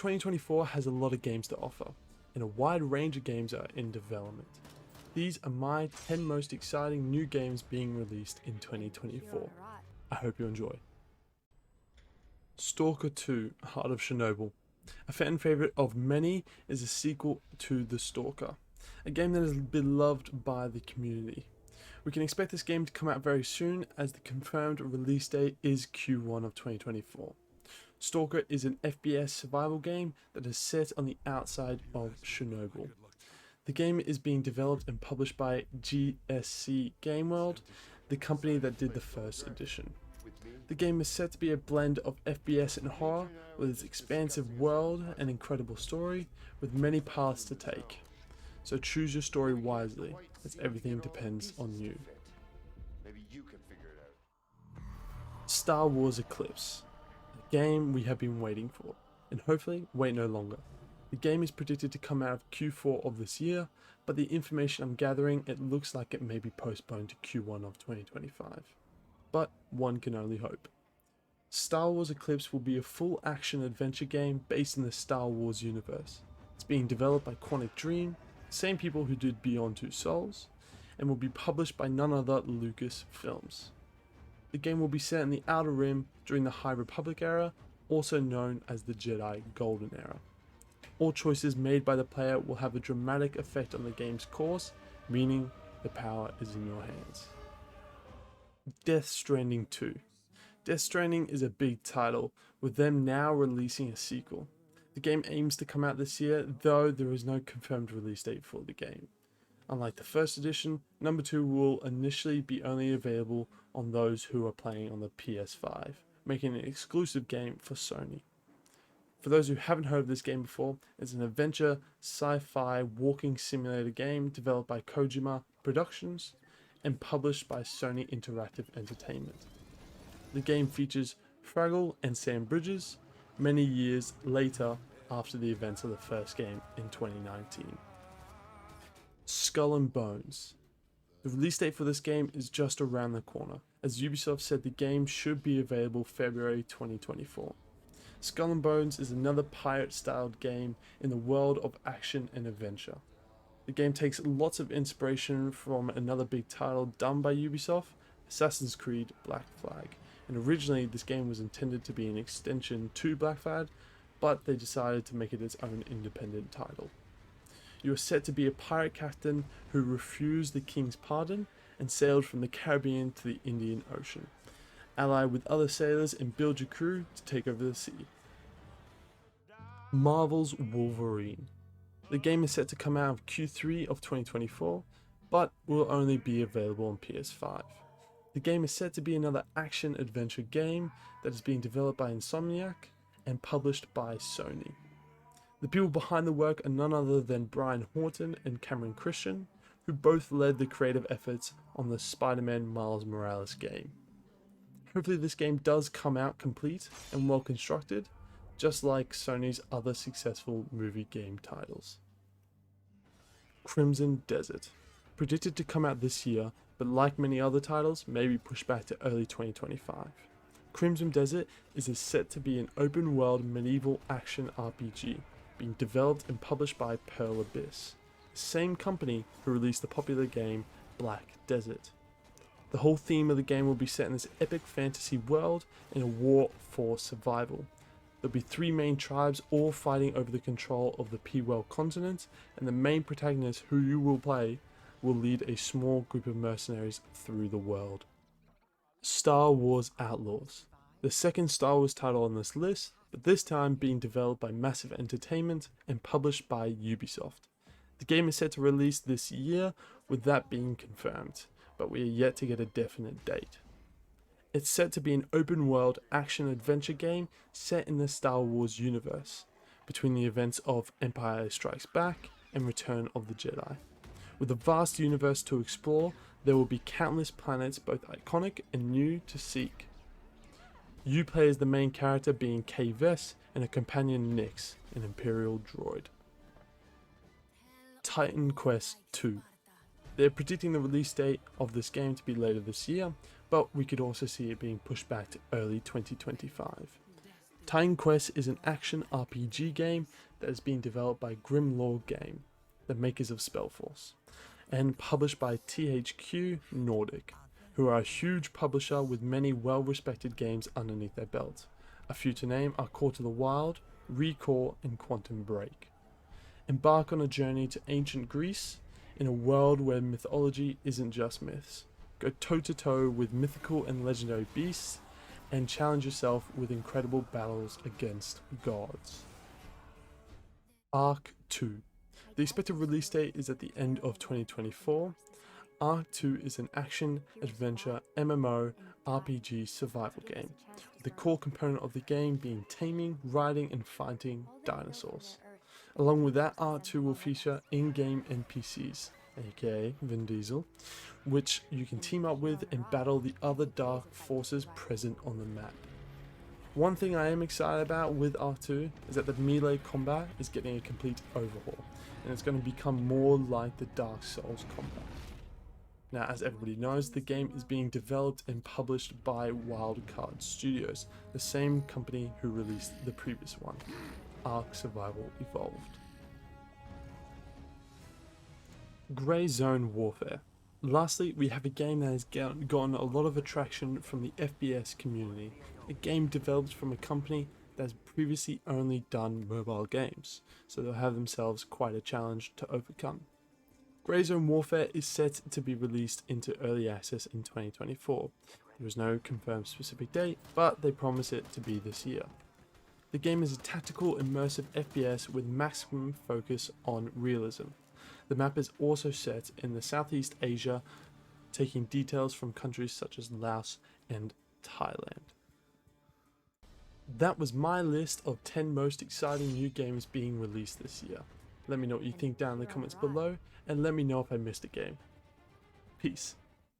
2024 has a lot of games to offer, and a wide range of games are in development. These are my 10 most exciting new games being released in 2024. I hope you enjoy. Stalker 2: Heart of Chernobyl. A fan favorite of many, is a sequel to The Stalker, a game that is beloved by the community. We can expect this game to come out very soon, as the confirmed release date is Q1 of 2024. Stalker is an FPS survival game that is set on the outside of Chernobyl. The game is being developed and published by GSC Game World, the company that did the first edition. The game is set to be a blend of FPS and horror, with its expansive world and incredible story, with many paths to take. So choose your story wisely, as everything depends on you. Star Wars Eclipse, a game we have been waiting for, and hopefully wait no longer. The game is predicted to come out of Q4 of this year, but the information I'm gathering, it looks like it may be postponed to Q1 of 2025. But one can only hope. Star Wars Eclipse will be a full action adventure game based in the Star Wars universe. It's being developed by Quantic Dream, same people who did Beyond Two Souls, and will be published by none other Lucasfilms. The game will be set in the Outer Rim during the High Republic era, also known as the Jedi Golden Era. All choices made by the player will have a dramatic effect on the game's course, meaning the power is in your hands. Death Stranding 2. Death Stranding is a big title, with them now releasing a sequel. The game aims to come out this year, though there is no confirmed release date for the game. Unlike the first edition, number 2 will initially be only available on those who are playing on the PS5, making it an exclusive game for Sony. For those who haven't heard of this game before, it's an adventure, sci-fi, walking simulator game developed by Kojima Productions and published by Sony Interactive Entertainment. The game features Fraggle and Sam Bridges many years later after the events of the first game in 2019. Skull and Bones. The release date for this game is just around the corner, as Ubisoft said the game should be available February 2024. Skull and Bones is another pirate-styled game in the world of action and adventure. The game takes lots of inspiration from another big title done by Ubisoft, Assassin's Creed Black Flag, and originally this game was intended to be an extension to Black Flag, but they decided to make it its own independent title. You are set to be a pirate captain who refused the king's pardon and sailed from the Caribbean to the Indian Ocean. Ally with other sailors and build your crew to take over the sea. Marvel's Wolverine. The game is set to come out of Q3 of 2024, but will only be available on PS5. The game is set to be another action-adventure game that is being developed by Insomniac and published by Sony. The people behind the work are none other than Brian Horton and Cameron Christian, who both led the creative efforts on the Spider-Man Miles Morales game. Hopefully this game does come out complete and well constructed, just like Sony's other successful movie game titles. Crimson Desert. Predicted to come out this year, but like many other titles, may be pushed back to early 2025. Crimson Desert is set to be an open-world medieval action RPG, being developed and published by Pearl Abyss, the same company who released the popular game Black Desert. The whole theme of the game will be set in this epic fantasy world in a war for survival. There'll be 3 main tribes all fighting over the control of the P-Well continent, and the main protagonist who you will play will lead a small group of mercenaries through the world. Star Wars Outlaws. The second Star Wars title on this list, but this time being developed by Massive Entertainment and published by Ubisoft. The game is set to release this year, with that being confirmed, but we are yet to get a definite date. It's set to be an open-world action-adventure game set in the Star Wars universe, between the events of Empire Strikes Back and Return of the Jedi. With a vast universe to explore, there will be countless planets both iconic and new to seek. You play as the main character being Kay Vess and a companion Nyx, an Imperial droid. Titan Quest 2. They're predicting the release date of this game to be later this year, but we could also see it being pushed back to early 2025. Titan Quest is an action RPG game that is being developed by Grimlore Game, the makers of Spellforce, and published by THQ Nordic, who are a huge publisher with many well-respected games underneath their belt. A few to name are Core to the Wild, Recore, and Quantum Break. Embark on a journey to ancient Greece in a world where mythology isn't just myths. Go toe-to-toe with mythical and legendary beasts, and challenge yourself with incredible battles against gods. Arc 2. The expected release date is at the end of 2024. Arc 2 is an action-adventure MMO RPG survival game, with the core component of the game being taming, riding, and fighting dinosaurs. Along with that, Arc 2 will feature in-game NPCs, aka Vin Diesel, which you can team up with and battle the other dark forces present on the map. One thing I am excited about with Arc 2 is that the melee combat is getting a complete overhaul, and it's going to become more like the Dark Souls combat. Now, as everybody knows, the game is being developed and published by Wildcard Studios, the same company who released the previous one, Ark Survival Evolved. Grey Zone Warfare. Lastly, we have a game that has gotten a lot of attraction from the FPS community, a game developed from a company that has previously only done mobile games, so they'll have themselves quite a challenge to overcome. Grey Zone Warfare is set to be released into early access in 2024. There is no confirmed specific date, but they promise it to be this year. The game is a tactical, immersive FPS with maximum focus on realism. The map is also set in the Southeast Asia, taking details from countries such as Laos and Thailand. That was my list of 10 most exciting new games being released this year. Let me know what you think down in the comments below, and let me know if I missed a game. Peace.